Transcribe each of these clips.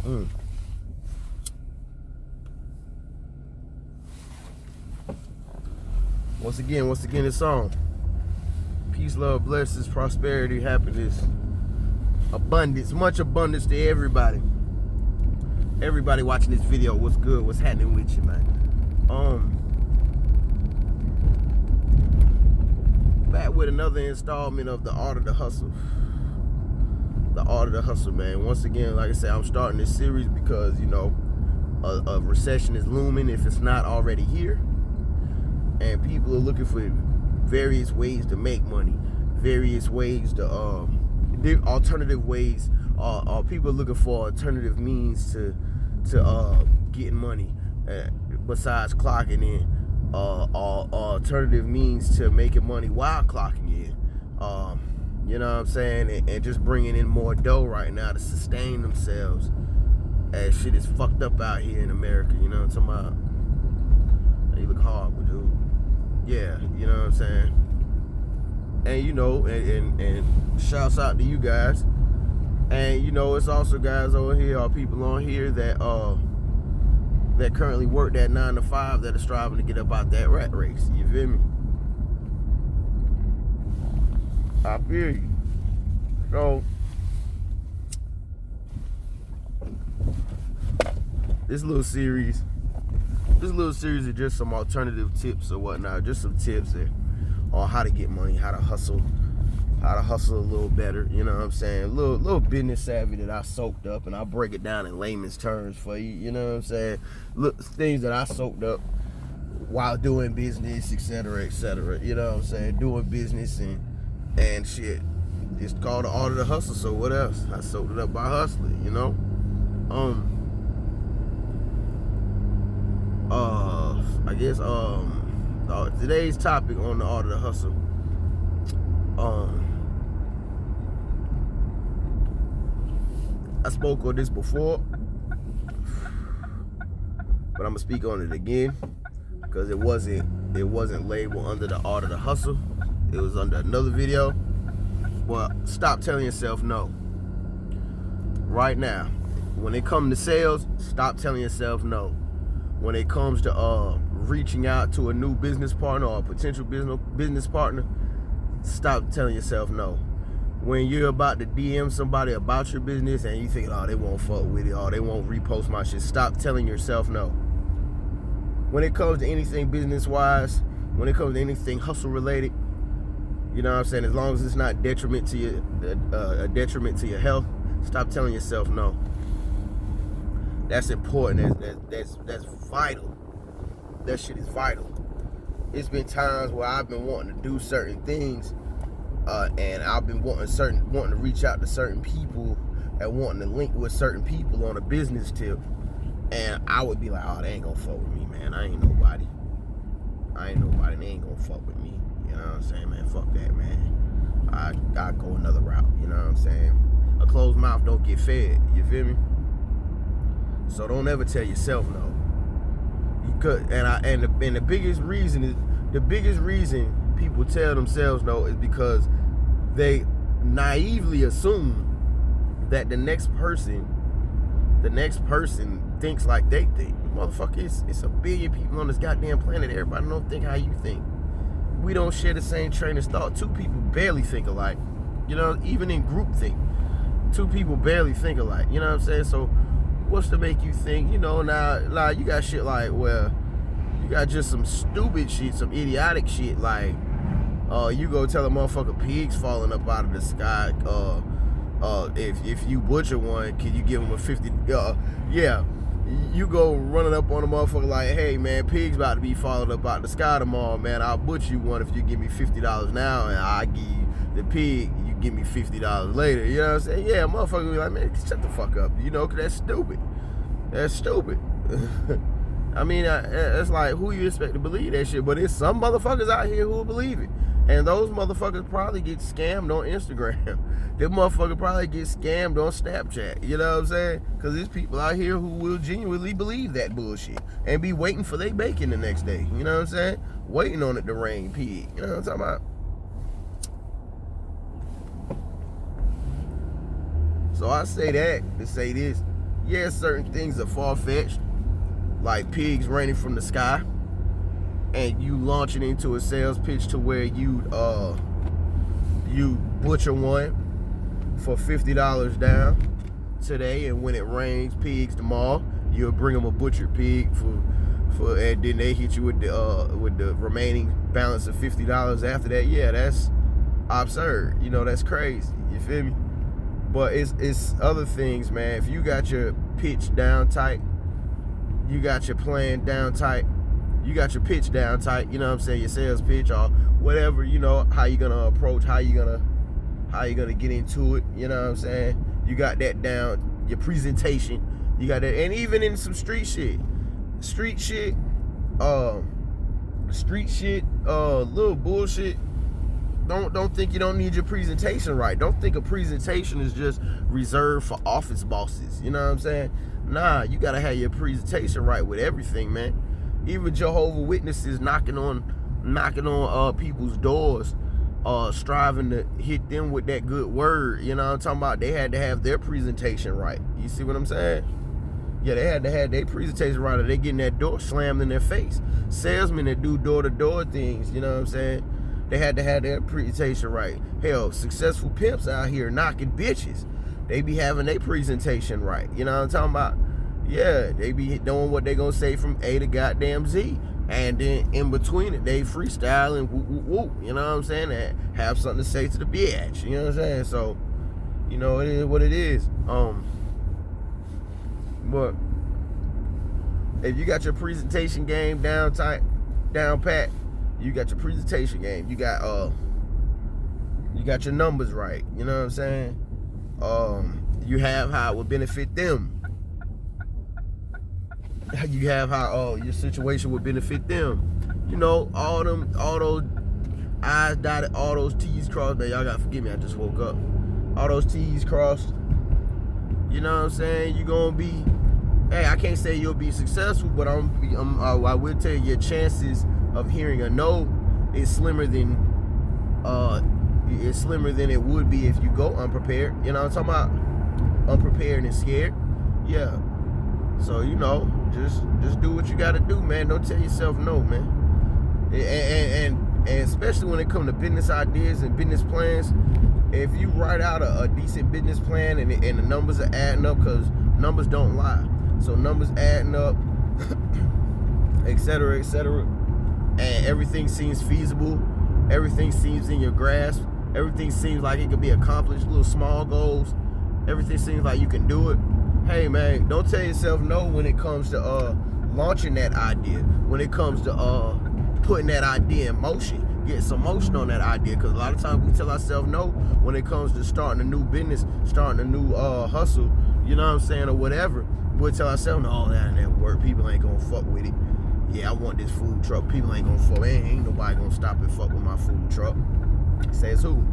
Mm. Once again, this song. Peace, love, blessings, prosperity, happiness, abundance, much abundance to everybody. Everybody watching this video, what's good? What's happening with you, man? Back with another installment of The Art of the Hustle. The Art of the Hustle, man. Once again, like I said, I'm starting this series because, you know, a recession is looming if it's not already here. And people are looking for various ways to make money, various ways to, alternative ways. People are looking for alternative means to getting money besides clocking in, alternative means to making money while clocking in. You know what I'm saying? And just bringing in more dough right now to sustain themselves as shit is fucked up out here in America. You know what I'm talking about? You look horrible, dude. Yeah, you know what I'm saying? And, you know, and shouts out to you guys. And, you know, it's also guys over here, or people on here that currently work that 9 to 5 that are striving to get up out that rat race. You feel me? I feel you. So, this little series is just some alternative tips or whatnot, just some tips on how to get money, how to hustle a little better. You know what I'm saying? A little business savvy that I soaked up, and I'll break it down in layman's terms for you. You know what I'm saying? Look, things that I soaked up while doing business, etc., etc. You know what I'm saying? Doing business and shit. It's called The Art of the Hustle. So what else? I soaked it up by hustling. You know. I guess today's topic on The Art of the Hustle. I spoke on this before, but I'm gonna speak on it again because it wasn't labeled under The Art of the Hustle. It was under another video. Well, stop telling yourself no. Right now, when it comes to sales, stop telling yourself no. When it comes to reaching out to a new business partner or a potential business partner, stop telling yourself no. When you're about to DM somebody about your business and you think, oh, they won't fuck with it, or they won't repost my shit, stop telling yourself no. When it comes to anything business-wise, when it comes to anything hustle-related, you know what I'm saying, as long as it's not a detriment to your health, stop telling yourself no. That's important. That's vital. That shit is vital. It's been times where I've been wanting to do certain things, and I've been wanting to reach out to certain people and wanting to link with certain people on a business tip, and I would be like, oh, they ain't gonna fuck with me, man. I ain't nobody. They ain't gonna fuck with me. You know what I'm saying, man? Fuck that, man. I go another route. You know what I'm saying? A closed mouth don't get fed. You feel me? So don't ever tell yourself no. You could, and the biggest reason people tell themselves no is because they naively assume that the next person thinks like they think. Motherfucker, it's a billion people on this goddamn planet. Everybody don't think how you think. We don't share the same train of thought. Two people barely think alike. You know, even in group think, two people barely think alike. You know what I'm saying? So what's to make you think, you know, now you got shit like, well, you got just some stupid shit, some idiotic shit like, you go tell a motherfucker pigs falling up out of the sky, if you butcher one, can you give him a 50, yeah, you go running up on a motherfucker like, hey man, pigs about to be falling up out of the sky tomorrow, man, I'll butcher you one if you give me $50 now, and I give you the pig, you give me $50 later, you know what I'm saying? Yeah, motherfucker be like, man, shut the fuck up, you know, cause that's stupid. That's stupid. I mean, it's like, who you expect to believe that shit? But there's some motherfuckers out here who will believe it. And those motherfuckers probably get scammed on Instagram. Them motherfuckers probably get scammed on Snapchat. You know what I'm saying? Because there's people out here who will genuinely believe that bullshit and be waiting for their bacon the next day. You know what I'm saying? Waiting on it to rain pig. You know what I'm talking about? So I say that to say this. Yeah, certain things are far-fetched, like pigs raining from the sky, and you launching into a sales pitch to where you butcher one for $50 down today, and when it rains pigs tomorrow, you'll bring them a butchered pig for and then they hit you with the remaining balance of $50 after that. Yeah, that's absurd. You know, that's crazy. You feel me? But it's other things, man. If you got your pitch down tight, you got your plan down tight, you got your pitch down tight, you know what I'm saying, your sales pitch or whatever, you know, how you gonna approach, how you gonna get into it, you know what I'm saying? You got that down, your presentation, you got that. And even in some street shit, little bullshit, don't think you don't need your presentation right. Don't think a presentation is just reserved for office bosses. You know what I'm saying? Nah, you gotta have your presentation right with everything, man. Even Jehovah's Witnesses knocking on people's doors, striving to hit them with that good word. You know what I'm talking about? They had to have their presentation right. You see what I'm saying? Yeah, they had to have their presentation right, or they getting that door slammed in their face. Salesmen that do door-to-door things, you know what I'm saying? They had to have their presentation right. Hell, successful pimps out here knocking bitches, they be having their presentation right. You know what I'm talking about? Yeah, they be knowing what they gonna say from A to goddamn Z. And then in between it, they freestyle and whoop. You know what I'm saying? And have something to say to the bitch. You know what I'm saying? So, you know, it is what it is. But if you got your presentation game down tight, down pat, you got your presentation game. You got your numbers right. You know what I'm saying? You have how it would benefit them. You have how your situation would benefit them. You know, all those I's dotted, all those T's crossed. Man, y'all gotta forgive me, I just woke up. All those T's crossed. You know what I'm saying? You gonna be, hey, I can't say you'll be successful, but I will tell you your chances of hearing a no is slimmer than it would be if you go unprepared. You know what I'm talking about? Unprepared and scared. Yeah. So, you know, just do what you gotta do, man. Don't tell yourself no, man. And especially when it comes to business ideas and business plans, if you write out a decent business plan and the numbers are adding up, because numbers don't lie. So numbers adding up, et cetera, and everything seems feasible, everything seems in your grasp, everything seems like it could be accomplished, little small goals, everything seems like you can do it. Hey man, don't tell yourself no when it comes to launching that idea, when it comes to putting that idea in motion, getting some motion on that idea, because a lot of times we tell ourselves no when it comes to starting a new business, starting a new hustle, you know what I'm saying, or whatever. We'll tell ourselves, no, that ain't work, people ain't gonna fuck with it. Yeah, I want this food truck, people ain't gonna fuck, ain't nobody gonna stop and fuck with my food truck. Says who?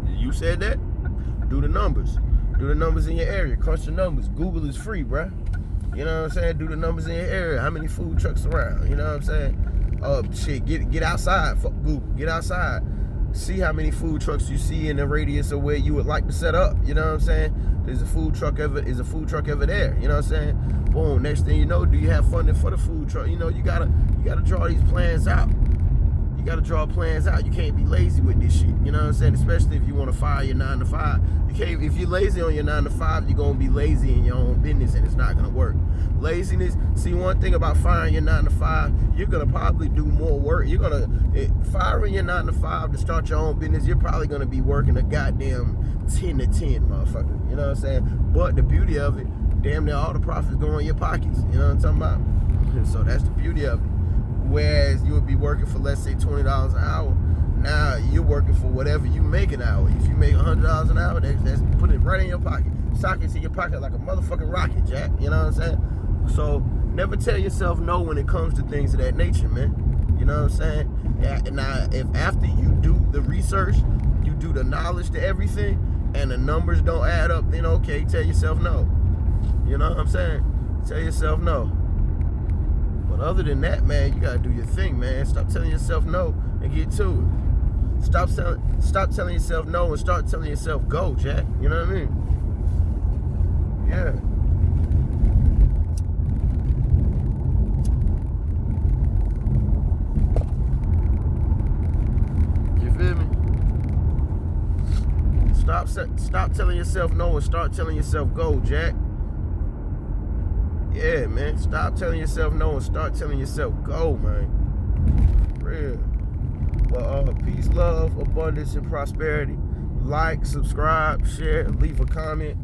You said that? Do the numbers. Do the numbers in your area. Crunch the numbers. Google is free, bruh. You know what I'm saying? Do the numbers in your area. How many food trucks around? You know what I'm saying? Shit, get outside. Fuck Google. Get outside. See how many food trucks you see in the radius of where you would like to set up. You know what I'm saying? Is a food truck ever there? You know what I'm saying? Boom. Next thing you know, do you have funding for the food truck? You know, you gotta draw these plans out. You gotta draw plans out. You can't be lazy with this shit. You know what I'm saying? Especially if you want to fire your 9 to 5. You can't. If you're lazy on your 9 to 5, you're gonna be lazy in your own business, and it's not gonna work. Laziness. See, one thing about firing your 9 to 5, you're gonna probably do more work. You're gonna firing your 9 to 5 to start your own business. You're probably gonna be working a goddamn 10 to 10, motherfucker. You know what I'm saying? But the beauty of it, damn near all the profits go in your pockets. You know what I'm talking about? So that's the beauty of it. Whereas you would be working for, let's say, $20 an hour. Now you're working for whatever you make an hour. If you make $100 an hour, that's put it right in your pocket. Sock it to your pocket like a motherfucking rocket, Jack. You know what I'm saying? So never tell yourself no when it comes to things of that nature, man. You know what I'm saying? Now, if after you do the research, you do the knowledge to everything, and the numbers don't add up, then okay, tell yourself no. You know what I'm saying? Tell yourself no. But other than that, man, you gotta do your thing, man. Stop telling yourself no and get to it. Stop telling yourself no and start telling yourself go, Jack. You know what I mean? Yeah. stop telling yourself no and start telling yourself go, Jack. Yeah, man. Stop telling yourself no and start telling yourself go, man. For real. But peace, love, abundance, and prosperity. Like, subscribe, share, leave a comment.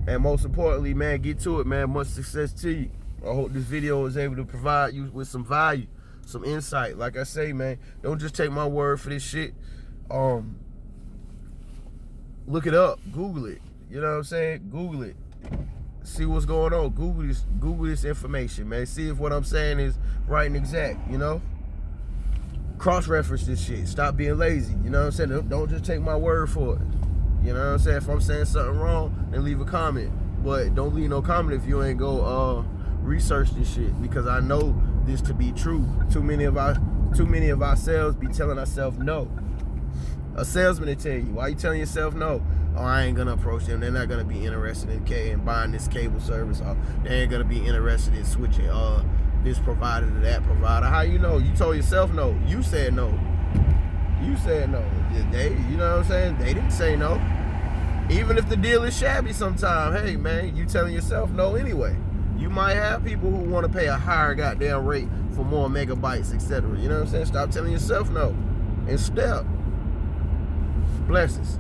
And most importantly, man, get to it, man. Much success to you. I hope this video was able to provide you with some value, some insight. Like I say, man, don't just take my word for this shit. Look it up. Google it. You know what I'm saying? Google it. See what's going on. Google this information, man. See if what I'm saying is right and exact, you know? Cross-reference this shit. Stop being lazy. You know what I'm saying? Don't just take my word for it. You know what I'm saying? If I'm saying something wrong, then leave a comment. But don't leave no comment if you ain't go research this shit, because I know this to be true. Too many of ourselves be telling ourselves no. A salesman will tell you, why you telling yourself no? Oh, I ain't gonna approach them. They're not gonna be interested in buying this cable service. Or they ain't gonna be interested in switching this provider to that provider. How you know? You told yourself no. You said no. You said no. You know what I'm saying? They didn't say no. Even if the deal is shabby sometime, hey man, you telling yourself no anyway. You might have people who want to pay a higher goddamn rate for more megabytes, etc. You know what I'm saying? Stop telling yourself no and step. Blessings.